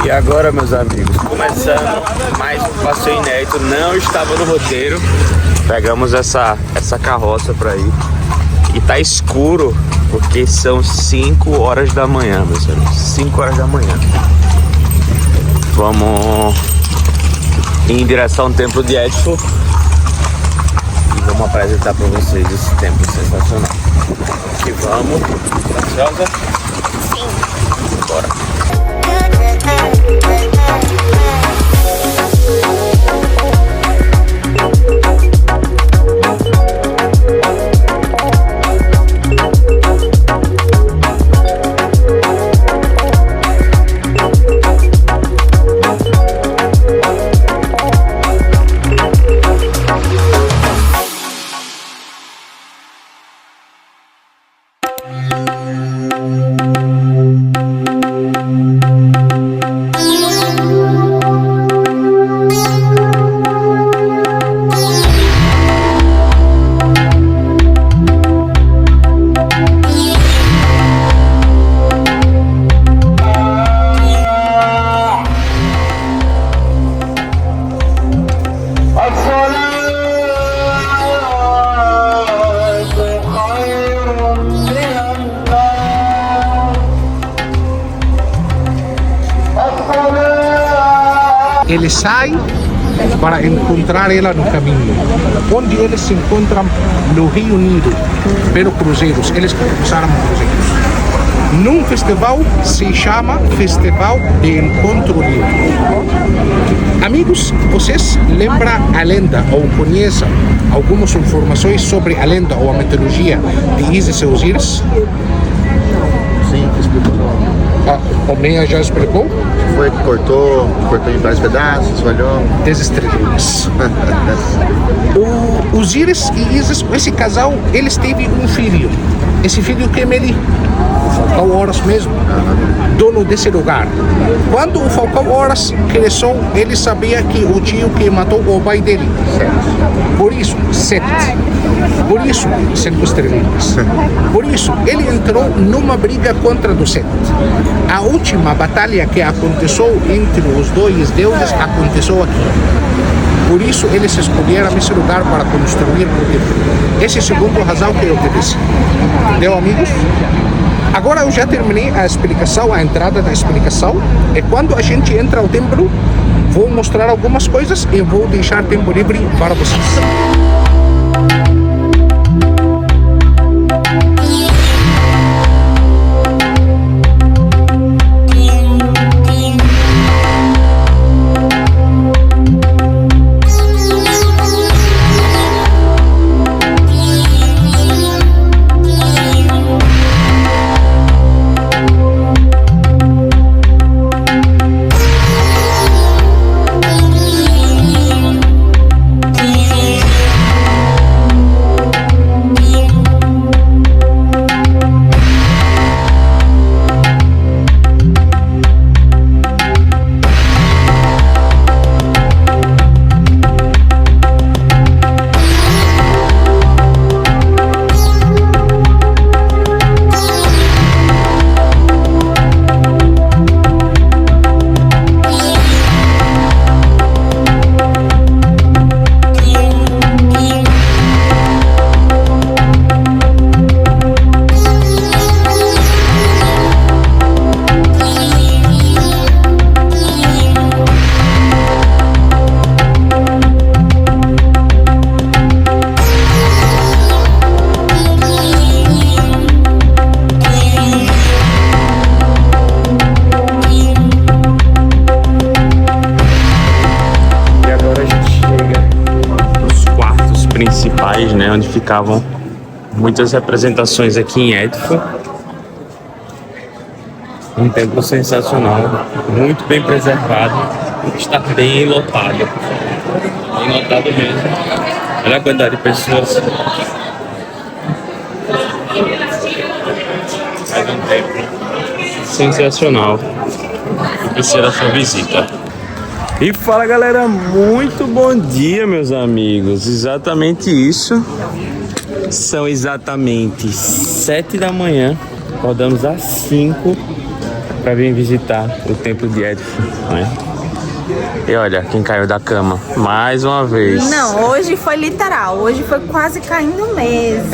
E agora, meus amigos, começando mais um passeio inédito, não estava no roteiro. Pegamos essa carroça pra ir. E tá escuro, porque são 5 horas da manhã, meus amigos. 5 horas da manhã. Vamos ir em direção ao templo de Edfu. E vamos apresentar pra vocês esse templo sensacional. E vamos. Ansiosa? Sim. Bora. Ele sai para encontrar ela no caminho, onde eles se encontram no Rio Unido, pelo cruzeiros, eles cruzaram cruzeiros. Num festival se chama Festival de Encontro Livre. Amigos, vocês lembram a lenda ou conhecem algumas informações sobre a lenda ou a mitologia de Isis e Osíris? Sim, explicou. O Meia já explicou? Foi que cortou em vários pedaços, falhou. 10 estrelinhas. O Osíris e Isis, esse casal, eles teve um filho. Esse filho que é Meli, o Falcão Horus mesmo, dono desse lugar. Quando o Falcão Horus cresceu, ele sabia que o tio que matou o pai dele. Por isso, Set. Por isso, 5 estrelinhas. Por isso, ele entrou numa briga contra o Set. A última batalha que aconteceu entre os dois deuses aconteceu aqui. Por isso, eles escolheram esse lugar para construir o templo. Esse é o segundo razão que eu te disse. Entendeu, amigos? Agora eu já terminei a explicação, a entrada da explicação. E quando a gente entra ao templo, vou mostrar algumas coisas e vou deixar tempo livre para vocês. Principais, né, onde ficavam muitas representações aqui em Edfu. Um templo sensacional, muito bem preservado, está bem lotado mesmo. Olha a quantidade de pessoas. Mais um templo sensacional que será a sua visita. E fala, galera, muito bom dia, meus amigos. Exatamente isso. São exatamente 7 da manhã. Acordamos às 5 para vir visitar o templo de Edfu, né? E olha, quem caiu da cama mais uma vez. Não, hoje foi literal, hoje foi quase caindo mesmo.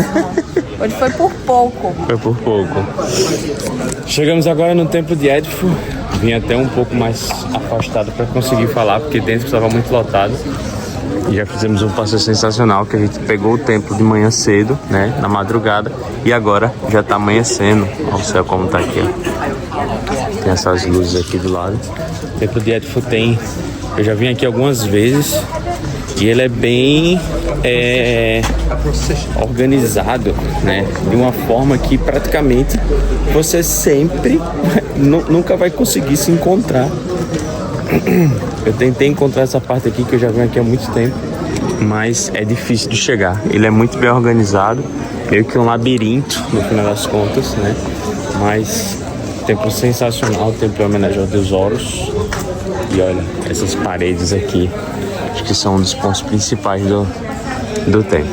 Hoje foi por pouco. Foi por pouco. Chegamos agora no templo de Edfu. Vim até um pouco mais afastado para conseguir falar, porque dentro estava muito lotado. E já fizemos um passeio sensacional, que a gente pegou o templo de manhã cedo, né, na madrugada, e agora já tá amanhecendo. Olha o céu como tá aqui, ó. Tem essas luzes aqui do lado. O templo de Edfu tem... Eu já vim aqui algumas vezes e ele é bem organizado, né, de uma forma que praticamente você sempre nunca vai conseguir se encontrar. Eu tentei encontrar essa parte aqui, que eu já venho aqui há muito tempo, mas é difícil de chegar. Ele é muito bem organizado, meio que um labirinto no final das contas, né? Mas templo sensacional, templo em homenagem ao deus Horus. E olha, essas paredes aqui, acho que são um dos pontos principais do templo.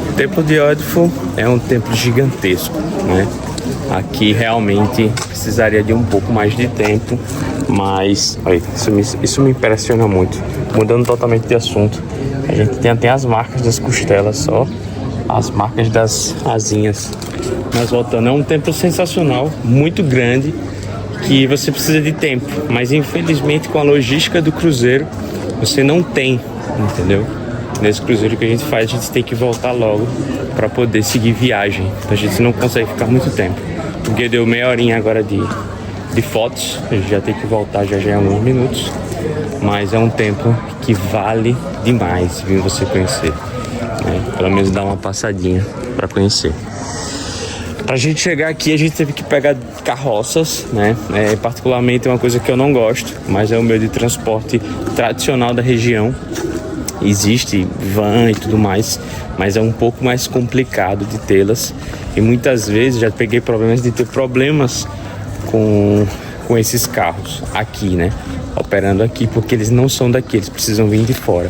O templo de Edfu é um templo gigantesco, né? Aqui realmente precisaria de um pouco mais de tempo, mas olha, isso me impressiona muito. Mudando totalmente de assunto, a gente tem até as marcas das costelas, ó, as marcas das asinhas. Mas voltando, é um templo sensacional, muito grande, que você precisa de tempo, mas infelizmente com a logística do cruzeiro você não tem, entendeu? Nesse cruzeiro que a gente faz, a gente tem que voltar logo para poder seguir viagem, então a gente não consegue ficar muito tempo, porque deu meia horinha agora de fotos, a gente já tem que voltar já em alguns minutos, mas é um templo que vale demais vir você conhecer, né? Pelo menos dar uma passadinha para conhecer. Pra gente chegar aqui, a gente teve que pegar carroças, né? Particularmente é uma coisa que eu não gosto, mas é o meio de transporte tradicional da região. Existe van e tudo mais, mas é um pouco mais complicado de tê-las. E muitas vezes já peguei problemas de ter problemas com esses carros aqui, né? Operando aqui, porque eles não são daqui, eles precisam vir de fora.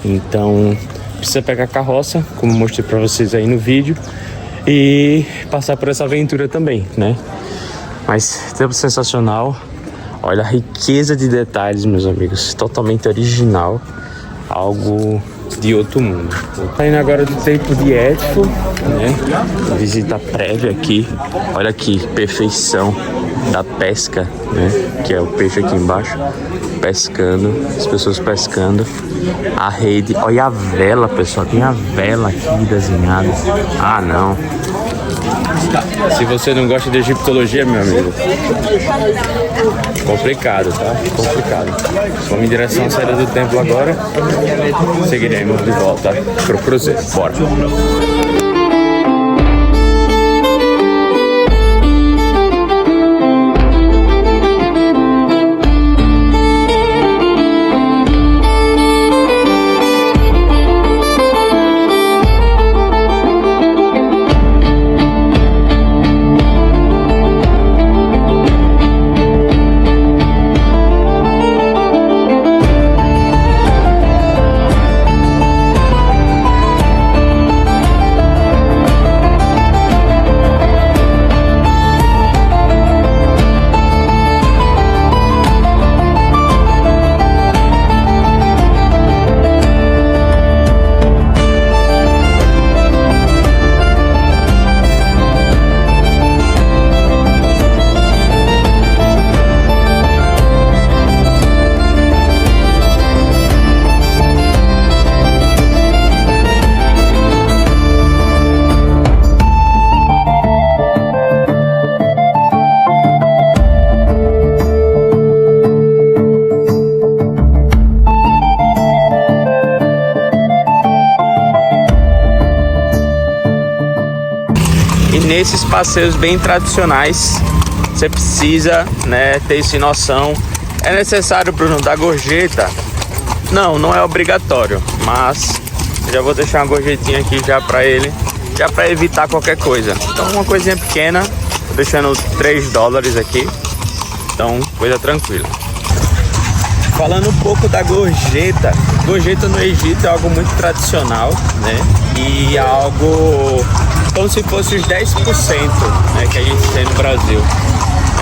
Então, precisa pegar carroça, como mostrei pra vocês aí no vídeo, e passar por essa aventura também, né? Mas tempo sensacional. Olha a riqueza de detalhes, meus amigos, totalmente original, algo de outro mundo. Saindo agora do templo de Edfu, né? Visita prévia aqui. Olha que perfeição da pesca, né? Que é o peixe aqui embaixo, pescando, as pessoas pescando, a rede. Olha a vela, pessoal, tem a vela aqui desenhada. Ah, não. Se você não gosta de egiptologia, meu amigo, complicado, tá? Complicado. Vamos em direção à saída do templo agora. Seguiremos de volta pro cruzeiro. Bora. Nesses passeios bem tradicionais, você precisa, né, ter essa noção. É necessário, Bruno, dar gorjeta? Não é obrigatório, mas já vou deixar uma gorjetinha aqui já para ele, já para evitar qualquer coisa. Então uma coisinha pequena, tô deixando $3 aqui, então coisa tranquila. Falando um pouco da gorjeta, gorjeta no Egito é algo muito tradicional, né? E algo como se fosse os 10%, né, que a gente tem no Brasil.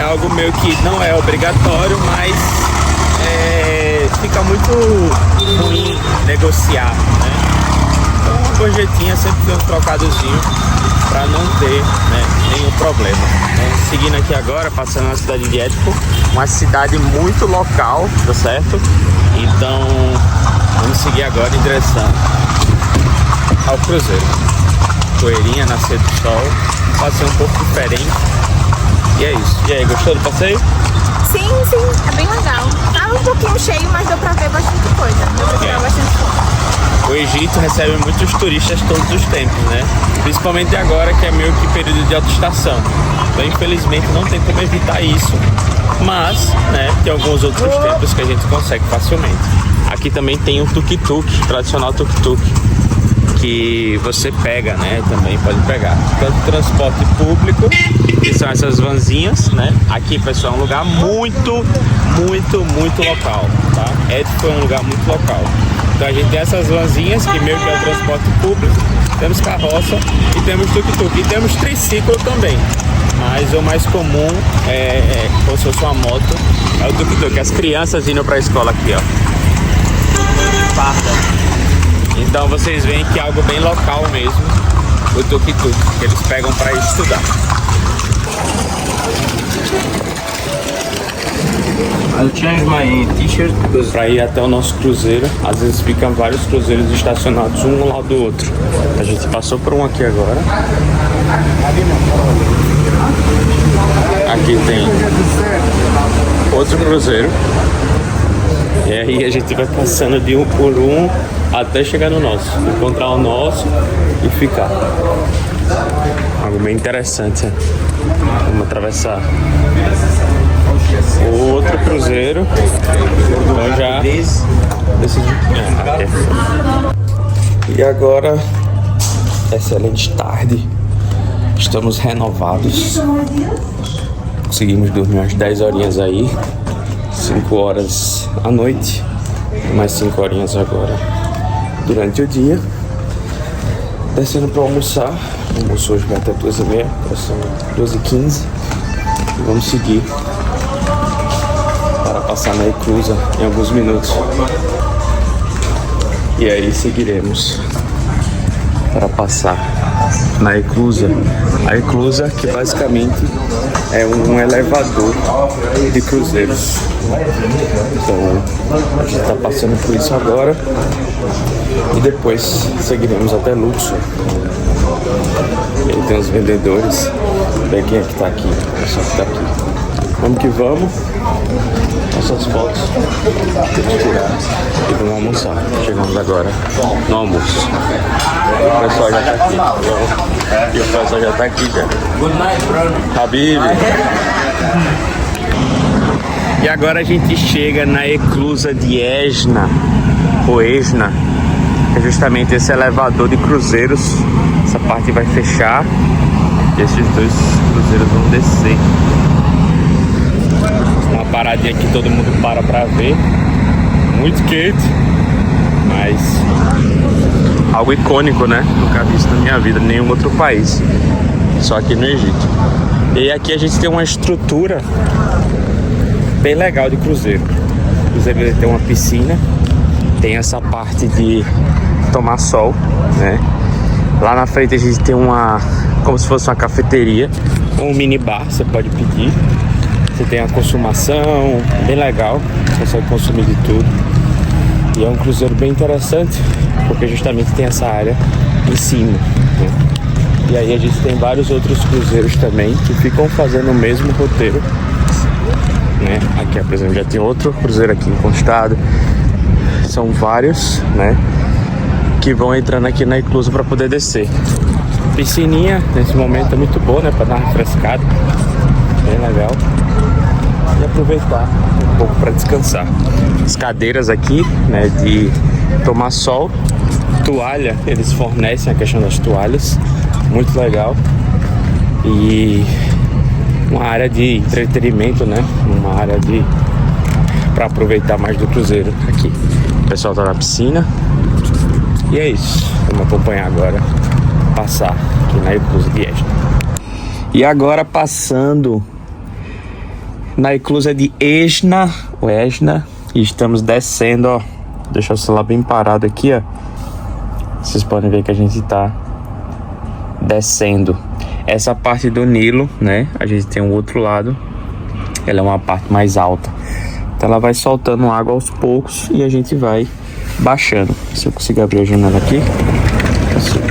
é algo meio que não é obrigatório, mas fica muito ruim negociar, né? Então uma gorjetinha sempre tem um trocadozinho para não ter, né, nenhum problema. Então, seguindo aqui agora, passando na cidade de Édipo, uma cidade muito local, tá certo? Então vamos seguir agora em direção ao cruzeiro. Poeirinha, nascer do sol, um passeio um pouco diferente. E é isso. E aí, gostou do passeio? Sim, é bem legal. Tava um pouquinho cheio, mas deu pra ver bastante coisa. Deu pra tirar bastante foto. O Egito recebe muitos turistas todos os tempos, né? Principalmente agora que é meio que período de alta estação. Então, infelizmente, não tem como evitar isso. Mas, né, tem alguns outros tempos que a gente consegue facilmente. Aqui também tem o tuk-tuk, tradicional tuk-tuk, que você pega, né? Também pode pegar. Tanto transporte público, que são essas vanzinhas, né? Aqui, pessoal, é um lugar muito local, tá? Édipo é um lugar muito local. Então a gente tem essas vanzinhas, que meio que é o transporte público, temos carroça e temos tuk-tuk. E temos triciclo também. Mas o mais comum como se fosse uma moto, é o tuk-tuk. As crianças indo pra escola aqui, ó. Parda. Então vocês veem que é algo bem local mesmo, o tuk-tuk, que eles pegam para estudar. I'll change my t-shirt because... Para ir até o nosso cruzeiro, às vezes ficam vários cruzeiros estacionados um ao lado do outro. A gente passou por um aqui agora. Aqui tem outro cruzeiro. E aí a gente vai passando de um por um até chegar no nosso, encontrar o nosso e ficar. Algo bem interessante. Vamos atravessar o outro cruzeiro. Então já decidi. E agora, excelente tarde. Estamos renovados. Conseguimos dormir umas 10 horinhas aí. 5 horas à noite, mais 5 horinhas agora durante o dia. Descendo para almoçar. O almoço hoje vai até 2h30, são 12h15. E vamos seguir para passar na Eclusa em alguns minutos. E aí seguiremos para passar na Eclusa. A Eclusa, que basicamente é um elevador de cruzeiros. Então a gente está passando por isso agora e depois seguiremos até Luxor. E aí tem os vendedores. Vê quem é que tá aqui, o pessoal que tá aqui. Vamos que vamos. Nossas fotos temos que tirar e vamos almoçar. Chegamos agora no almoço. O pessoal já tá aqui. E o pessoal já tá aqui já. Good night, brother. Habib. E agora a gente chega na Eclusa de Esna, ou Esna, que é justamente esse elevador de cruzeiros. Essa parte vai fechar e esses dois cruzeiros vão descer. Uma paradinha que todo mundo para pra ver. Muito quente, mas algo icônico, né? Nunca visto na minha vida em nenhum outro país, só aqui no Egito. E aqui a gente tem uma estrutura bem legal de cruzeiro. O cruzeiro ele tem uma piscina, tem essa parte de tomar sol, né? Lá na frente a gente tem como se fosse uma cafeteria, um mini bar, você pode pedir. Você tem a consumação, bem legal, você consegue consumir de tudo. E é um cruzeiro bem interessante, porque justamente tem essa área em cima, né? E aí a gente tem vários outros cruzeiros também que ficam fazendo o mesmo roteiro, né? Aqui, por exemplo, já tem outro cruzeiro aqui encostado. São vários, né, que vão entrando aqui na Eclusa para poder descer. Piscininha nesse momento é muito boa, né, para dar uma refrescada, bem legal. E aproveitar um pouco para descansar. As cadeiras aqui, né, de tomar sol. Toalha, eles fornecem a questão das toalhas, muito legal. E uma área de entretenimento, né, uma área para aproveitar mais do cruzeiro aqui. O pessoal tá na piscina. E é isso, vamos acompanhar agora, passar aqui na Eclusa de Esna. E agora passando na eclusa de Esna, e estamos descendo, ó. Deixa o celular bem parado aqui, ó. Vocês podem ver que a gente tá descendo. Essa parte do Nilo, né? A gente tem um outro lado. Ela é uma parte mais alta. Então ela vai soltando água aos poucos e a gente vai baixando. Se eu conseguir abrir a janela aqui. Assim.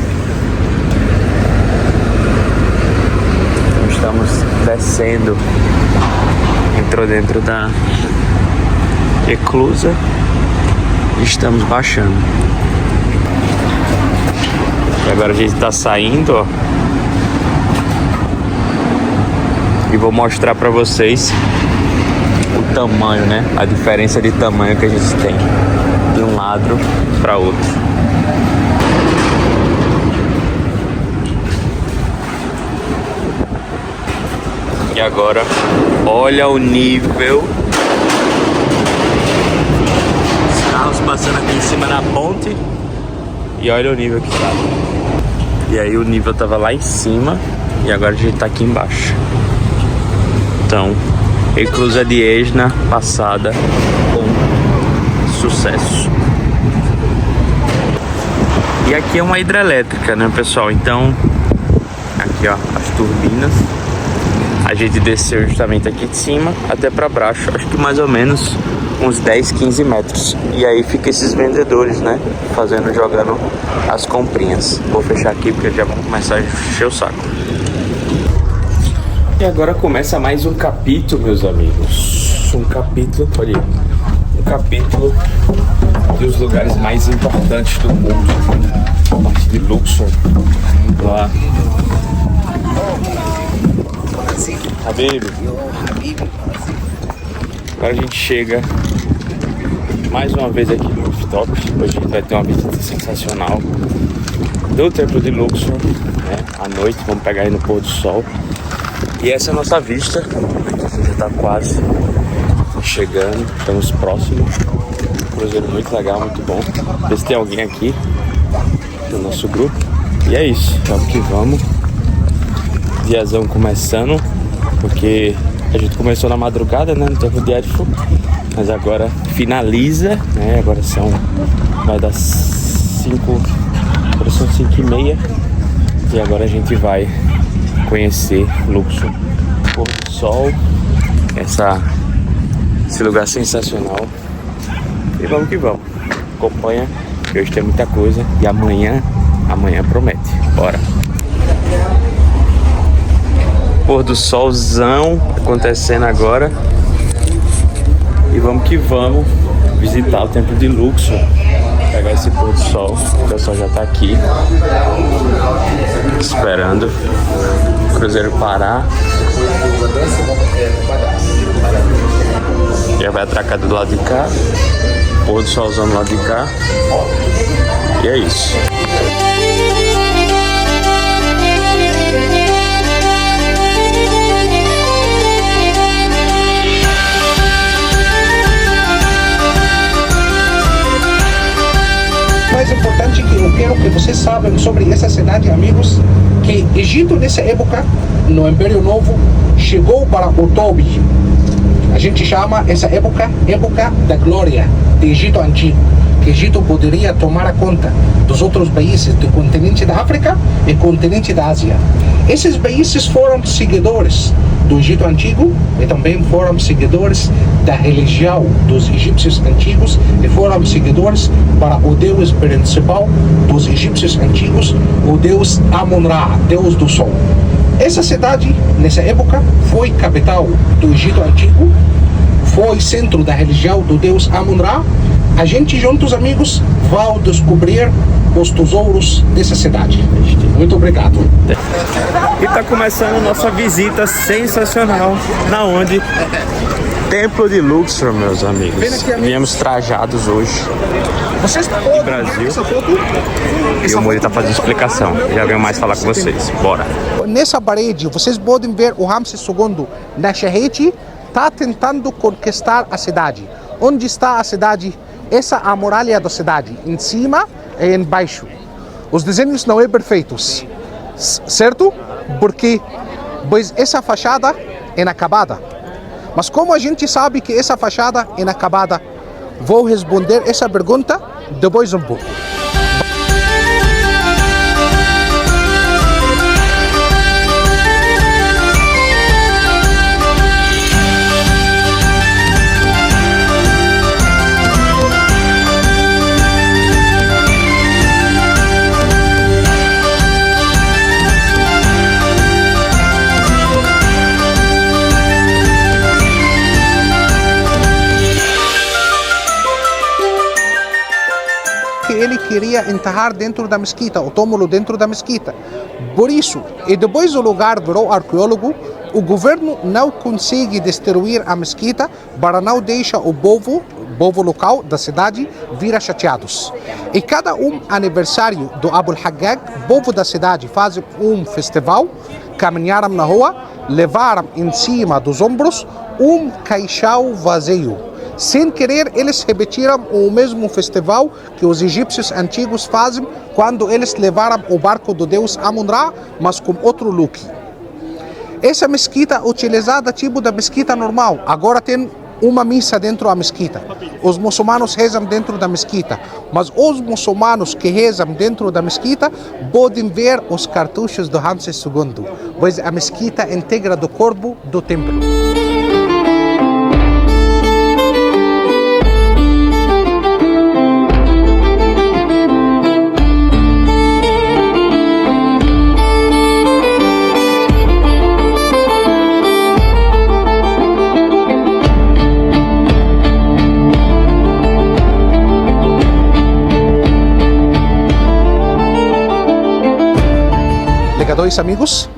Estamos descendo. Entrou dentro da eclusa. Estamos baixando. E agora a gente tá saindo, ó. E vou mostrar pra vocês o tamanho, né? A diferença de tamanho que a gente tem de um lado para outro. E agora, olha o nível. Os carros passando aqui em cima na ponte. E olha o nível que tá. E aí o nível tava lá em cima e agora a gente tá aqui embaixo. Então, eclusa de Esna passada com sucesso. E aqui é uma hidrelétrica, né, pessoal? Então, aqui ó, as turbinas. A gente desceu justamente aqui de cima até para baixo, acho que mais ou menos uns 10, 15 metros. E aí fica esses vendedores, né, jogando as comprinhas. Vou fechar aqui porque já vão começar a encher o saco. E agora começa mais um capítulo, meus amigos. Um capítulo dos lugares mais importantes do mundo. A parte de Luxor. Lá. Habib. Agora a gente chega mais uma vez aqui no rooftop. Hoje a gente vai ter uma visita sensacional do templo de Luxor, né? À noite, vamos pegar aí no pôr do sol. E essa é a nossa vista. A gente já tá quase chegando, estamos próximos. Cruzeiro muito legal, muito bom. Ver se tem alguém aqui no nosso grupo. E é isso, vamos que vamos. Diazão começando, porque a gente começou na madrugada, né, no tempo de Edfu, mas agora finaliza, né, agora vai dar 5, agora são 5h30 e agora a gente vai conhecer Luxor, pôr do sol, esse lugar sensacional. E vamos que vamos, acompanha, que hoje tem muita coisa e amanhã promete, bora! Pôr do solzão acontecendo agora. E vamos que vamos visitar o templo de Luxor. Pegar esse pôr do sol. O pessoal já tá aqui esperando o cruzeiro parar. Já vai atracar do lado de cá. Pôr do solzão do lado de cá. E é isso. Mais importante que eu quero que vocês saibam sobre essa cidade, amigos, que Egito nessa época, no Império Novo, chegou para o Tobi. A gente chama essa época da glória do Egito Antigo, que Egito poderia tomar conta dos outros países do continente da África e continente da Ásia. Esses países foram seguidores do Egito Antigo e também foram seguidores da religião dos egípcios antigos e foram seguidores para o deus principal dos egípcios antigos, o deus Amon-Ra, deus do sol. Essa cidade, nessa época, foi capital do Egito Antigo, foi centro da religião do deus Amon-Ra. A gente juntos, amigos, vai descobrir os tesouros dessa cidade. Muito obrigado. E tá começando a nossa visita sensacional. Na onde? Templo de Luxor, meus amigos. Viemos trajados hoje. Vocês podem Brasil. essa foto? E o Muri tá fazendo explicação. Já venho mais falar com vocês. Bora. Nessa parede, vocês podem ver o Ramses II Nasherete está tentando conquistar a cidade. Onde está a cidade? Essa é a muralha da cidade, em cima e embaixo. Os desenhos não são perfeitos, certo? Porque pois essa fachada é inacabada. Mas como a gente sabe que essa fachada é inacabada, vou responder essa pergunta depois um pouco. Ele queria enterrar dentro da mesquita, o túmulo dentro da mesquita. Por isso, e depois o lugar virou arqueólogo, o governo não consegue destruir a mesquita para não deixar o povo local da cidade vir chateados. E cada aniversário do Abu al-Hajjaj, o povo da cidade faz um festival, caminharam na rua, levaram em cima dos ombros um caixão vazio. Sem querer, eles repetiram o mesmo festival que os egípcios antigos fazem quando eles levaram o barco do deus Amun-Ra, mas com outro look. Essa mesquita utilizada tipo da mesquita normal, agora tem uma missa dentro da mesquita. Os muçulmanos rezam dentro da mesquita, mas os muçulmanos que rezam dentro da mesquita podem ver os cartuchos do Ramsés II, pois a mesquita integra do corpo do templo. Amigos,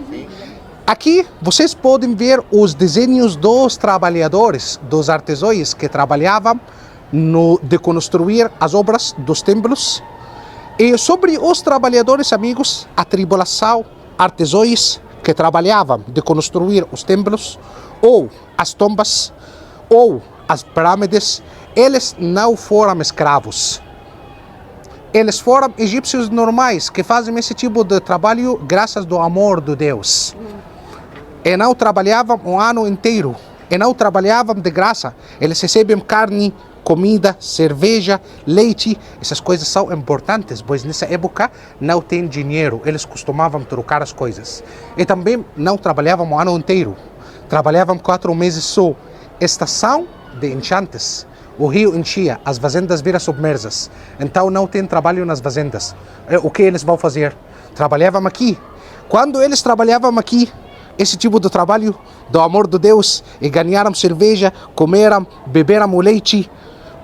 aqui vocês podem ver os desenhos dos trabalhadores, dos artesãos que trabalhavam de construir as obras dos templos. E sobre os trabalhadores, amigos, a tribulação, artesãos que trabalhavam de construir os templos, ou as tombas, ou as pirâmides, eles não foram escravos. Eles foram egípcios normais que fazem esse tipo de trabalho graças ao amor de Deus. E não trabalhavam o ano inteiro. E não trabalhavam de graça. Eles recebem carne, comida, cerveja, leite. Essas coisas são importantes, pois nessa época não tem dinheiro. Eles costumavam trocar as coisas. E também não trabalhavam o ano inteiro. Trabalhavam 4 meses só. Estação de enchantes. O rio enchia, as fazendas viram submersas, então não tem trabalho nas fazendas. O que eles vão fazer? Trabalhavam aqui. Quando eles trabalhavam aqui, esse tipo de trabalho do amor de Deus, e ganharam cerveja, comeram, beberam o leite,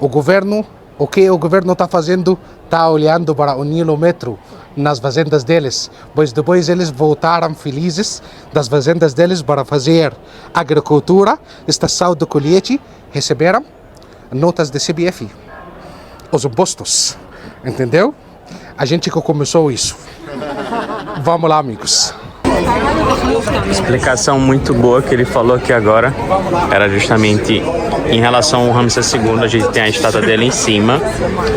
o que o governo está fazendo? Está olhando para o Nilômetro nas fazendas deles, pois depois eles voltaram felizes das fazendas deles para fazer agricultura, estação de colheita, receberam notas de CBF, os impostos, entendeu? A gente que começou isso. Vamos lá, amigos. Explicação muito boa que ele falou aqui agora era justamente em relação ao Ramsés II. A gente tem a estátua dele em cima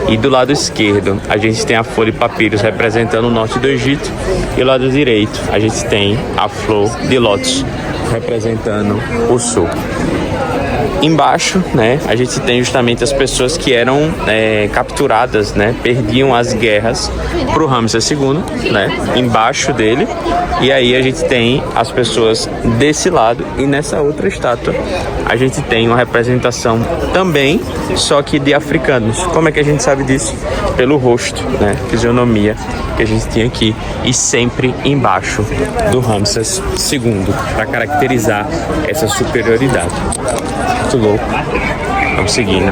e do lado esquerdo a gente tem a folha de papiros representando o norte do Egito, e do lado direito a gente tem a flor de lótus representando o sul. Embaixo, né, a gente tem justamente as pessoas que eram capturadas, né, perdiam as guerras para o Ramsés II, né, embaixo dele. E aí a gente tem as pessoas desse lado, e nessa outra estátua a gente tem uma representação também, só que de africanos. Como é que a gente sabe disso? Pelo rosto, né, fisionomia que a gente tem aqui, e sempre embaixo do Ramsés II, para caracterizar essa superioridade. Muito louco. Vamos seguindo.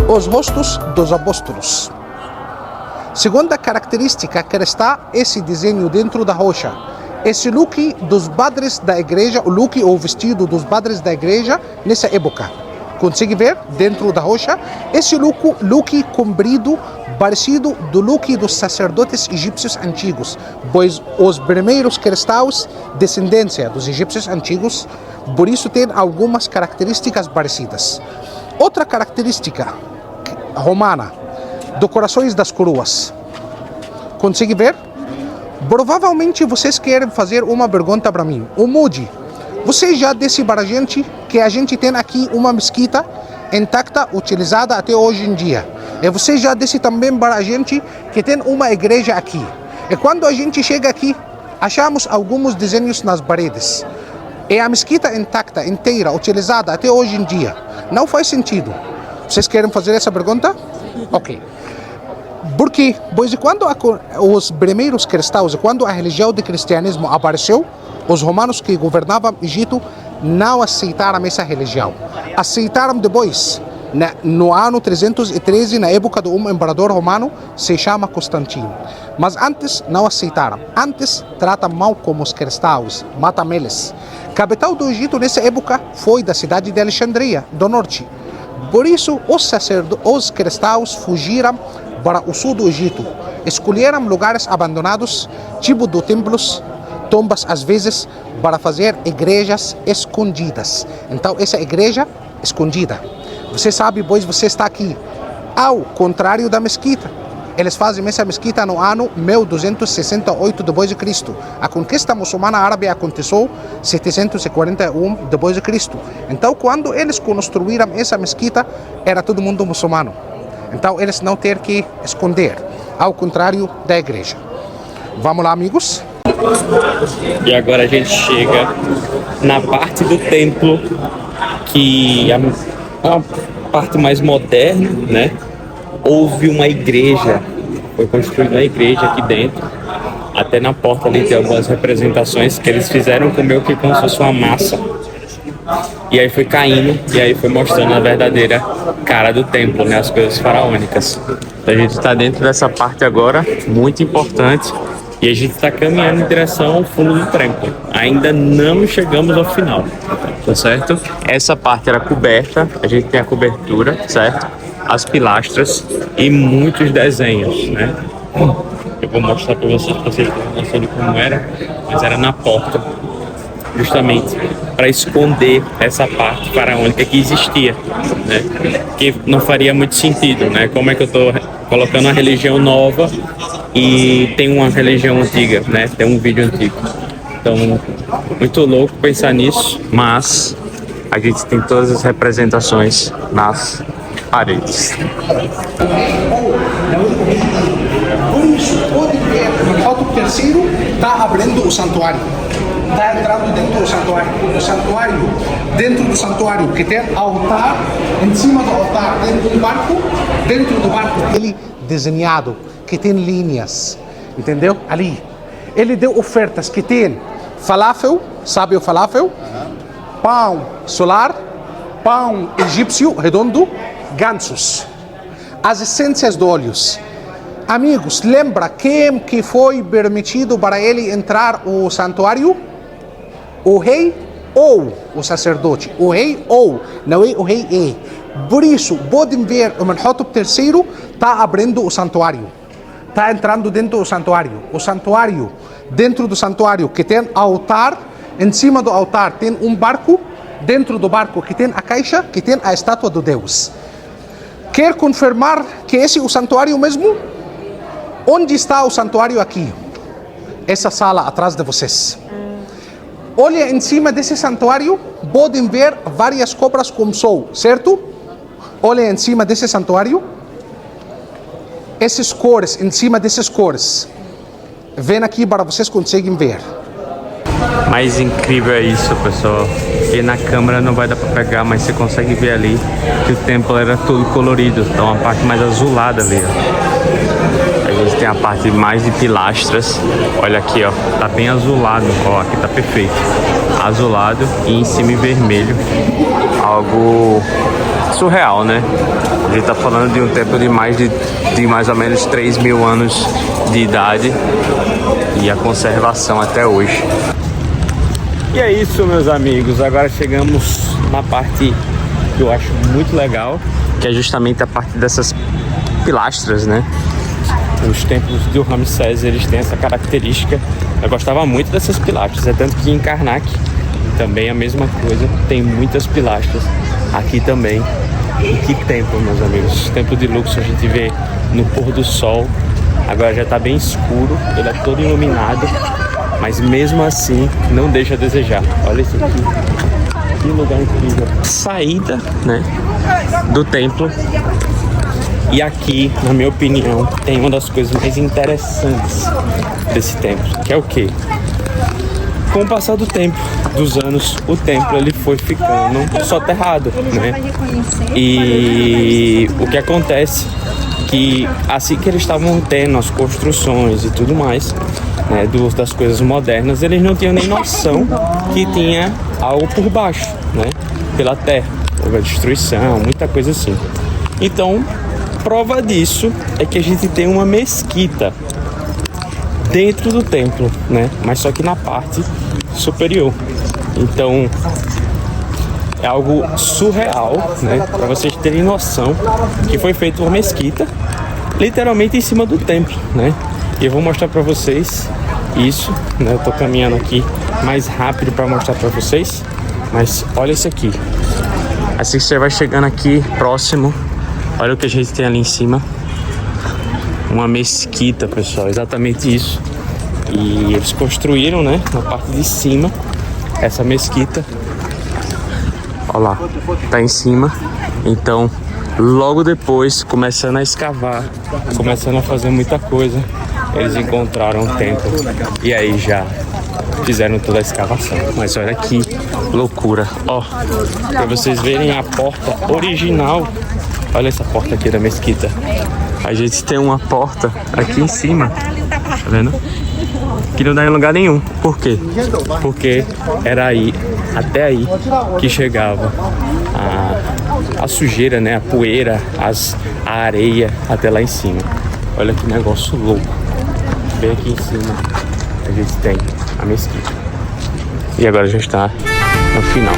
Os rostos dos apóstolos. Segunda característica que está esse desenho dentro da rocha. Esse look dos padres da igreja, o look ou vestido dos padres da igreja nessa época. Consegue ver dentro da rocha? Esse look comprido, parecido do look dos sacerdotes egípcios antigos, pois os primeiros cristãos, descendência dos egípcios antigos, por isso tem algumas características parecidas. Outra característica romana, decorações das coroas. Consegue ver? Provavelmente vocês querem fazer uma pergunta para mim. O Moody, você já disse para a gente que a gente tem aqui uma mesquita intacta, utilizada até hoje em dia. E você já disse também para a gente que tem uma igreja aqui. E quando a gente chega aqui, achamos alguns desenhos nas paredes. E a mesquita intacta, inteira, utilizada até hoje em dia. Não faz sentido. Vocês querem fazer essa pergunta? Ok. Porque, pois quando os primeiros cristãos, quando a religião do cristianismo apareceu, os romanos que governavam o Egito não aceitaram essa religião. Aceitaram depois, no ano 313, na época do imperador romano, se chama Constantino. Mas antes não aceitaram. Antes tratam mal como os cristãos, matam eles. Capital do Egito nessa época foi da cidade de Alexandria, do norte. Por isso, os cristãos fugiram para o sul do Egito. Escolheram lugares abandonados, tipo de templos, tombas às vezes, para fazer igrejas escondidas. Então, essa igreja escondida. Você sabe, pois você está aqui. Ao contrário da mesquita. Eles fazem essa mesquita no ano 1268 d.C. A conquista muçulmana árabe aconteceu em 741 d.C. Então, quando eles construíram essa mesquita, era todo mundo muçulmano. Então, eles não ter que esconder, ao contrário da igreja. Vamos lá, amigos? E agora a gente chega na parte do templo que é uma parte mais moderna, né? Houve uma igreja, foi construída uma igreja aqui dentro. Até na porta ali tem algumas representações que eles fizeram com meio que como se fosse uma massa. E aí foi caindo, e aí foi mostrando a verdadeira cara do templo, né? As coisas faraônicas. Então a gente está dentro dessa parte agora, muito importante. E a gente está caminhando em direção ao fundo do templo. Ainda não chegamos ao final, tá certo? Essa parte era coberta, a gente tem a cobertura, certo? As pilastras e muitos desenhos, né? Eu vou mostrar para vocês terem noção de como era, mas era na porta, justamente para esconder essa parte faraônica que existia, né? Que não faria muito sentido, né? Como é que eu estou colocando uma religião nova e tem uma religião antiga, né? Tem um vídeo antigo. Então, muito louco pensar nisso, mas a gente tem todas as representações nas paredes. Por isso, pode ver, no foto terceiro, está abrindo o santuário. Está entrando dentro do santuário. O santuário, dentro do santuário, que tem altar, em cima do altar tem um barco, dentro do barco ele desenhado, que tem linhas, entendeu? Ali. Ele deu ofertas que tem falafel, sabe o falafel? Pão solar, pão egípcio redondo, gansos. As essências de óleos. Amigos, lembra quem que foi permitido para ele entrar o santuário? O rei ou o sacerdote. O rei ou, não é o rei é. Por isso, podem ver o Amenhotep III está abrindo o santuário. Está entrando dentro do santuário. O santuário, dentro do santuário, que tem altar, em cima do altar tem um barco, dentro do barco que tem a caixa, que tem a estátua do Deus. Quer confirmar que esse é o santuário mesmo? Onde está o santuário aqui? Essa sala atrás de vocês. Olha em cima desse santuário, podem ver várias cobras com sol, certo? Olha em cima desse santuário. Essas cores, em cima dessas cores. Vem aqui para vocês conseguem ver. Mais incrível é isso, pessoal, que na câmera não vai dar para pegar, mas você consegue ver ali que o templo era todo colorido, então a parte mais azulada ali, ó. A gente tem a parte mais de pilastras, olha aqui, ó, tá bem azulado, ó, aqui tá perfeito, azulado e em cima em vermelho, algo surreal, né? A gente tá falando de um templo de mais ou menos 3.000 anos de idade e a conservação até hoje. E é isso, meus amigos. Agora chegamos na parte que eu acho muito legal, que é justamente a parte dessas pilastras, né? Os templos do Ramsés, eles têm essa característica. Eu gostava muito dessas pilastras, é tanto que em Karnak também a mesma coisa, tem muitas pilastras. Aqui também. E que templo, meus amigos. O templo de Luxor a gente vê no pôr do sol. Agora já tá bem escuro, ele é todo iluminado, mas mesmo assim não deixa a desejar. Olha isso aqui, que lugar incrível. Saída, né, do templo. E aqui, na minha opinião, tem uma das coisas mais interessantes desse templo, que é o quê? Com o passar do tempo, dos anos, o templo ele foi ficando soterrado, né? E o que acontece que assim que eles estavam tendo as construções e tudo mais, né, das coisas modernas, eles não tinham nem noção que tinha algo por baixo, né? Pela terra, houve a destruição, muita coisa assim. Então, prova disso é que a gente tem uma mesquita dentro do templo, né? Mas só que na parte superior. Então é algo surreal, né? Para vocês terem noção que foi feita uma mesquita literalmente em cima do templo, né? E eu vou mostrar para vocês isso, né? Eu tô caminhando aqui mais rápido para mostrar para vocês, mas olha isso aqui. Assim que você vai chegando aqui próximo, olha o que a gente tem ali em cima. Uma mesquita, pessoal, exatamente isso. E eles construíram, né, na parte de cima, essa mesquita. Olha lá, tá em cima. Então, logo depois, começando a escavar, começando a fazer muita coisa, eles encontraram o templo. E aí já fizeram toda a escavação. Mas olha que loucura. Ó, pra vocês verem a porta original. Olha essa porta aqui da mesquita. A gente tem uma porta aqui em cima, tá vendo? Que não dá em lugar nenhum. Por quê? Porque era aí, até aí, que chegava a sujeira, né? A poeira, a areia, até lá em cima. Olha que negócio louco. Bem aqui em cima a gente tem a mesquita. E agora já está no final.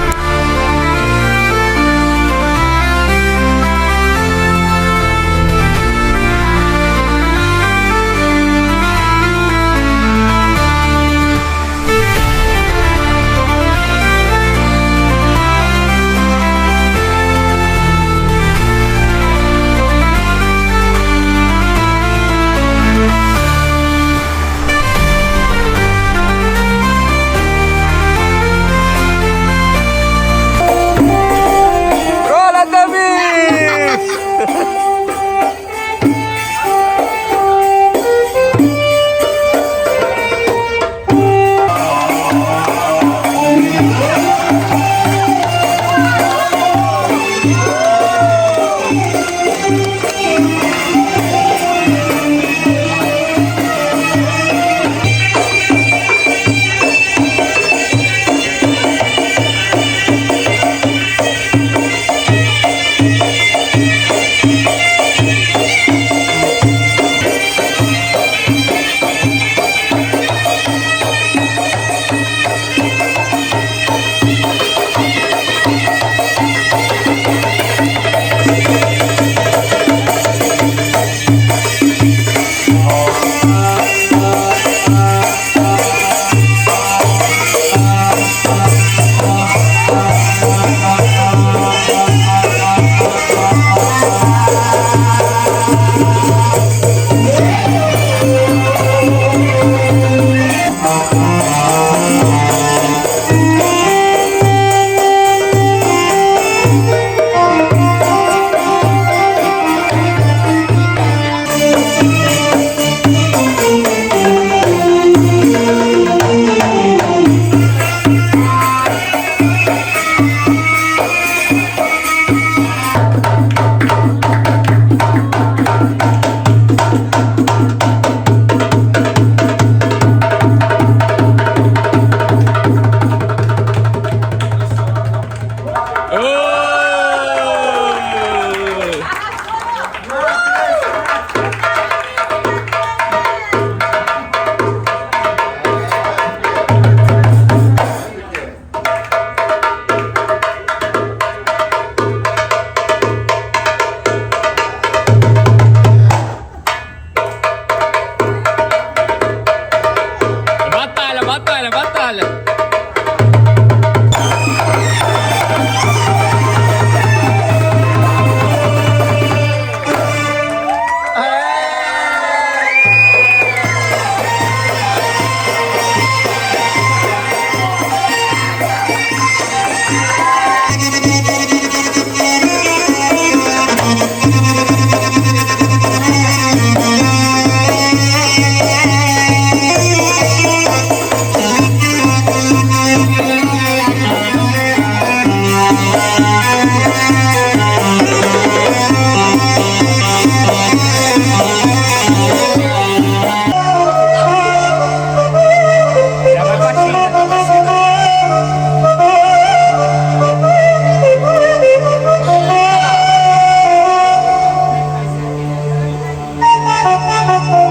Tchau.